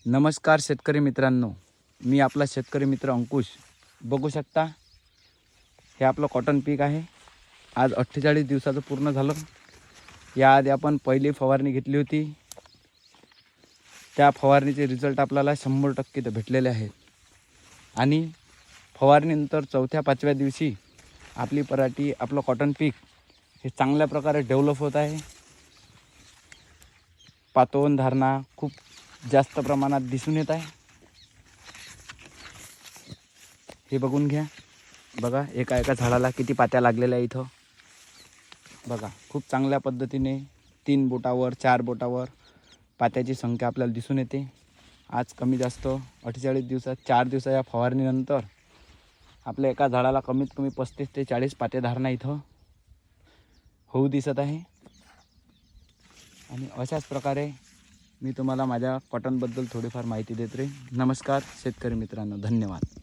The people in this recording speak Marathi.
नमस्कार शेतकरी मित्रांनो, मी आपला शेतकरी मित्र अंकुश. बघू शकता हे आपलं कॉटन पीक आहे. आज 48 दिवसाचं पूर्ण झालं. याआधी आपण पहिली फवारणी घेतली होती. त्या फवारणीचे रिझल्ट आपल्याला 100% भेटलेले आहेत. आणि फवारणीनंतर 4-5व्या दिवशी आपली पराठी, आपलं कॉटन पीक हे चांगल्या प्रकारे डेव्हलप होत आहे. पातोन धारणा खूप जास्त प्रमाणात दिसून येत आहे. हे बघून घ्या. बघा एका एका झाडाला किती पात्या लागलेल्या आहे इथं. बघा खूप चांगल्या पद्धतीने 3 बोटावर 4 बोटावर पात्याची संख्या आपल्याला दिसून येते. आज कमी जास्त 48 दिवसात 4 दिवसाच्या फवारणीनंतर आपल्या एका झाडाला कमीत कमी 35 ते 40 पात्या धारणा इथं होऊ दिसत आहे. आणि अशाच प्रकारे मी तुम्हाला माझ्या कॉटनबद्दल थोडीफार माहिती देत राहीन. नमस्कार शेतकरी मित्रांनो, धन्यवाद.